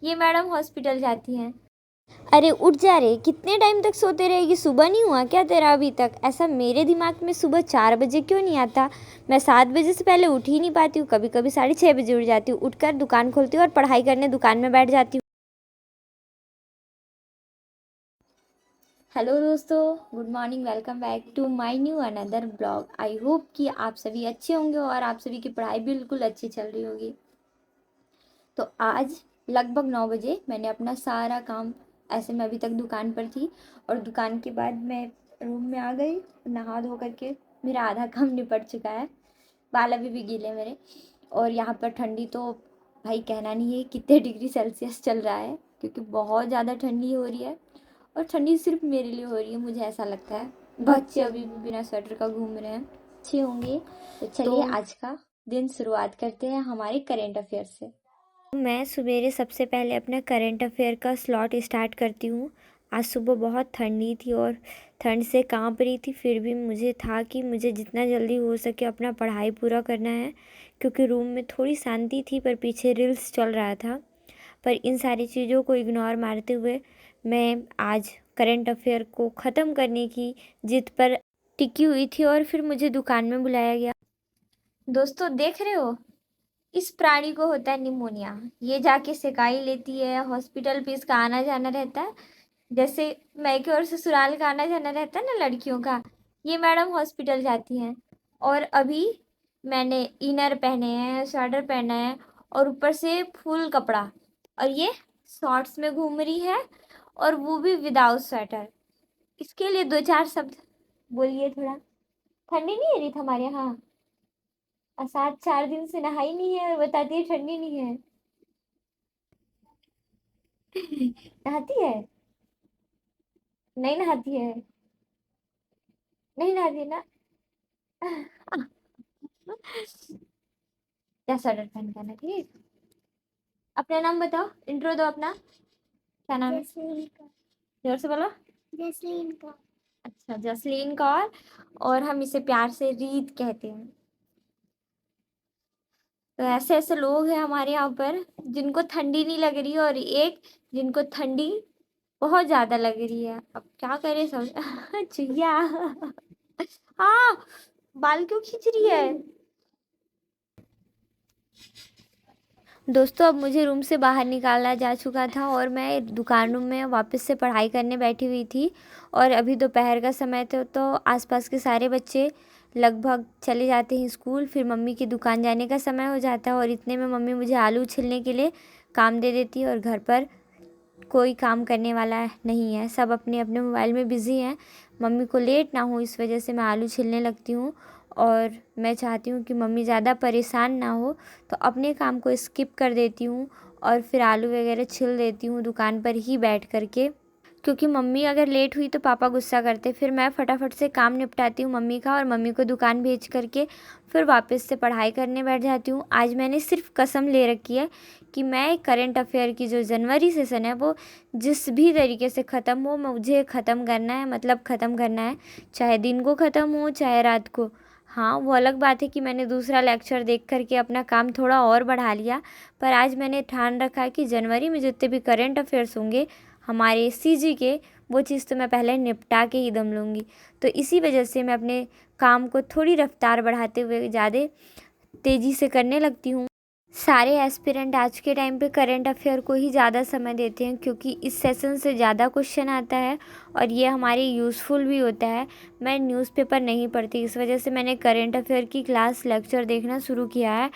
ये madam hospital जाती हैं। अरे उठ जा रे, कितने टाइम तक सोते रहेगी? सुबह नहीं हुआ क्या तेरा अभी तक? ऐसा मेरे दिमाग में सुबह 4 बजे क्यों नहीं आता? मैं 7 बजे से पहले उठ ही नहीं पाती हूँ। कभी कभी 6:30 बजे उठ जाती हूँ। उठकर दुकान खोलती हूँ और पढ़ाई करने दुकान में बैठ जाती हूँ। हेलो दोस्तों, good morning. Welcome back to my new another blog. I hope कि आप सभी अच्छे होंगे और आप सभी की पढ़ाई बिल्कुल अच्छी चल रही होगी। तो आज लगभग 9 बजे मैंने अपना सारा काम, ऐसे मैं अभी तक दुकान पर थी और दुकान के बाद मैं रूम में आ गई। नहा धो करके मेरा आधा काम निपट चुका है। बाल अभी भी गीले मेरे। और यहाँ पर ठंडी तो भाई कहना नहीं है कितने डिग्री सेल्सियस चल रहा है, क्योंकि बहुत ज़्यादा ठंडी हो रही है। और ठंडी सिर्फ मेरे लिए हो रही है, मुझे ऐसा लगता है। बच्चे अभी भी बिना स्वेटर का घूम रहे हैं, अच्छे होंगे। तो चलिए आज का दिन शुरुआत करते हैं हमारे करेंट अफेयर से। मैं सवेरे सबसे पहले अपना करंट अफेयर का स्लॉट स्टार्ट करती हूँ। आज सुबह बहुत ठंडी थी और ठंड से कांप रही थी, फिर भी मुझे था कि मुझे जितना जल्दी हो सके अपना पढ़ाई पूरा करना है, क्योंकि रूम में थोड़ी शांति थी पर पीछे रील्स चल रहा था। पर इन सारी चीज़ों को इग्नोर मारते हुए मैं आज करंट अफेयर को ख़त्म करने की जिद पर टिकी हुई थी और फिर मुझे दुकान में बुलाया गया। दोस्तों देख रहे हो, इस प्राणी को होता है निमोनिया। ये जाके सिकाई लेती है, हॉस्पिटल पे इसका आना जाना रहता है। जैसे मायके और ससुराल का आना जाना रहता है ना लड़कियों का, ये मैडम हॉस्पिटल जाती हैं। और अभी मैंने इनर पहने हैं, स्वेटर पहना है और ऊपर से फुल कपड़ा, और ये शॉर्ट्स में घूम रही है और वो भी विदाउट स्वेटर। इसके लिए दो चार शब्द बोलिए थोड़ा। ठंडी नहीं है रही हमारे यहाँ, और 7 4 दिन से नहाई नहीं है और बताती है ठंडी नहीं है। नहाती है? नहीं नहाती है, नहीं नहाती है ना। क्या स्वेटर पहन के आना, ठीक। अपना नाम बताओ, इंट्रो दो अपना। क्या नाम है? जसलीन कौर। जोर से बोलो। जसलीन कौर। अच्छा, जसलीन कौर। और हम इसे प्यार से रीत कहते हैं। तो ऐसे ऐसे लोग हैं हमारे यहाँ पर जिनको ठंडी नहीं लग रही है, और एक जिनको ठंडी बहुत ज्यादा लग रही है। अब क्या करें सब। चुहिया। हाँ, बाल क्यों खींच रही है? दोस्तों, अब मुझे रूम से बाहर निकाला जा चुका था और मैं दुकान रूम में वापस से पढ़ाई करने बैठी हुई थी। और अभी दोपहर का समय था, तो आसपास के सारे बच्चे लगभग चले जाते हैं स्कूल। फिर मम्मी की दुकान जाने का समय हो जाता है और इतने में मम्मी मुझे आलू छिलने के लिए काम दे देती है। और घर पर कोई काम करने वाला नहीं है, सब अपने अपने मोबाइल में बिज़ी हैं। मम्मी को लेट ना हो इस वजह से मैं आलू छीलने लगती हूँ। और मैं चाहती हूँ कि मम्मी ज़्यादा परेशान ना हो, तो अपने काम को स्किप कर देती हूँ और फिर आलू वगैरह छिल देती हूँ दुकान पर ही बैठ कर के, क्योंकि मम्मी अगर लेट हुई तो पापा गुस्सा करते। फिर मैं फटाफट से काम निपटाती हूँ मम्मी का और मम्मी को दुकान भेज करके फिर वापस से पढ़ाई करने बैठ जाती हूँ। आज मैंने सिर्फ कसम ले रखी है कि मैं करंट अफेयर की जो जनवरी सेशन है वो जिस भी तरीके से ख़त्म हो, मुझे ख़त्म करना है, मतलब ख़त्म करना है। चाहे दिन को ख़त्म हो चाहे रात को। हाँ, वो अलग बात है कि मैंने दूसरा लेक्चर देख करके अपना काम थोड़ा और बढ़ा लिया, पर आज मैंने ठान रखा है कि जनवरी में जितने भी करंट अफेयर्स होंगे हमारे सीजी के, वो चीज़ तो मैं पहले निपटा के ही दम लूँगी। तो इसी वजह से मैं अपने काम को थोड़ी रफ्तार बढ़ाते हुए ज़्यादा तेज़ी से करने लगती हूँ। सारे एस्पिरेंट आज के टाइम पे करंट अफेयर को ही ज़्यादा समय देते हैं, क्योंकि इस सेशन से ज़्यादा क्वेश्चन आता है और ये हमारे यूज़फुल भी होता है। मैं न्यूज़पेपर नहीं पढ़ती, इस वजह से मैंने करंट अफेयर की क्लास लेक्चर देखना शुरू किया है।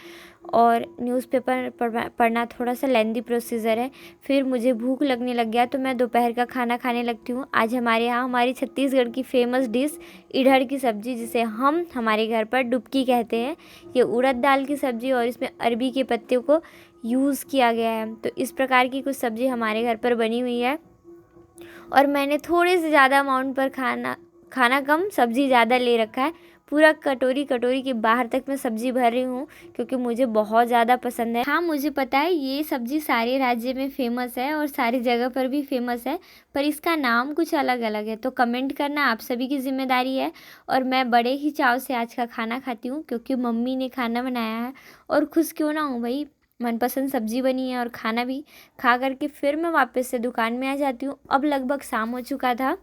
और न्यूज़पेपर पढ़ना थोड़ा सा लेंदी प्रोसीजर है। फिर मुझे भूख लगने लग गया तो मैं दोपहर का खाना खाने लगती हूँ। आज हमारे यहाँ हमारी छत्तीसगढ़ की फेमस डिश इधर की सब्ज़ी, जिसे हम हमारे घर पर डुबकी कहते हैं। ये उड़द दाल की सब्ज़ी और इसमें अरबी के पत्ते को यूज़ किया गया है। तो इस प्रकार की कुछ सब्ज़ी हमारे घर पर बनी हुई है और मैंने थोड़े से ज़्यादा अमाउंट पर खाना कम सब्ज़ी ज़्यादा ले रखा है। पूरा कटोरी कटोरी के बाहर तक मैं सब्ज़ी भर रही हूँ, क्योंकि मुझे बहुत ज़्यादा पसंद है। हाँ, मुझे पता है ये सब्ज़ी सारे राज्य में फ़ेमस है और सारी जगह पर भी फेमस है, पर इसका नाम कुछ अलग अलग है। तो कमेंट करना आप सभी की जिम्मेदारी है। और मैं बड़े ही चाव से आज का खाना खाती हूँ, क्योंकि मम्मी ने खाना बनाया है और खुश क्यों ना हूँ भाई। मनपसंद सब्ज़ी बनी है और खाना भी खा कर के फिर मैं वापस से दुकान में आ जाती हूँ। अब लगभग शाम हो चुका था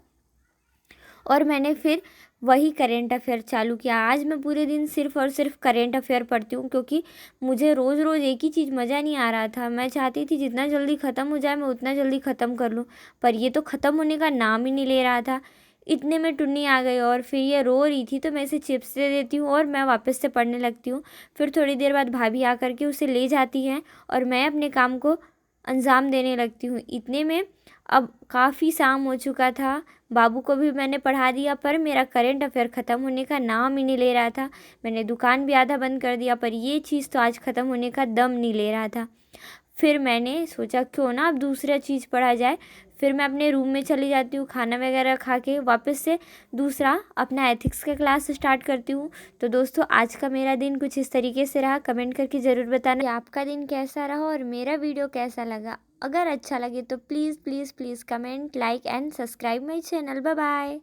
और मैंने फिर वही करेंट अफेयर चालू किया। आज मैं पूरे दिन सिर्फ़ और सिर्फ करेंट अफेयर पढ़ती हूँ, क्योंकि मुझे रोज़ रोज़ एक ही चीज़ मज़ा नहीं आ रहा था। मैं चाहती थी जितना जल्दी ख़त्म हो जाए मैं उतना जल्दी ख़त्म कर लूँ, पर ये तो ख़त्म होने का नाम ही नहीं ले रहा था। इतने में टुन्नी आ गई और फिर ये रो रही थी, तो मैं इसे चिप्स दे देती हूँ और मैं वापस से पढ़ने लगती हूँ। फिर थोड़ी देर बाद भाभी आ कर के उसे ले जाती हैं और मैं अपने काम को अंजाम देने लगती हूँ। इतने में अब काफ़ी शाम हो चुका था, बाबू को भी मैंने पढ़ा दिया, पर मेरा करेंट अफेयर ख़त्म होने का नाम ही नहीं ले रहा था। मैंने दुकान भी आधा बंद कर दिया, पर ये चीज़ तो आज ख़त्म होने का दम नहीं ले रहा था। फिर मैंने सोचा क्यों ना अब दूसरा चीज़ पढ़ा जाए। फिर मैं अपने रूम में चली जाती हूँ, खाना वगैरह खा के वापस से दूसरा अपना एथिक्स का क्लास स्टार्ट करती हूँ। तो दोस्तों, आज का मेरा दिन कुछ इस तरीके से रहा। कमेंट करके ज़रूर बताना कि आपका दिन कैसा रहा और मेरा वीडियो कैसा लगा। अगर अच्छा लगे तो please please please comment, like and subscribe my channel. Bye bye.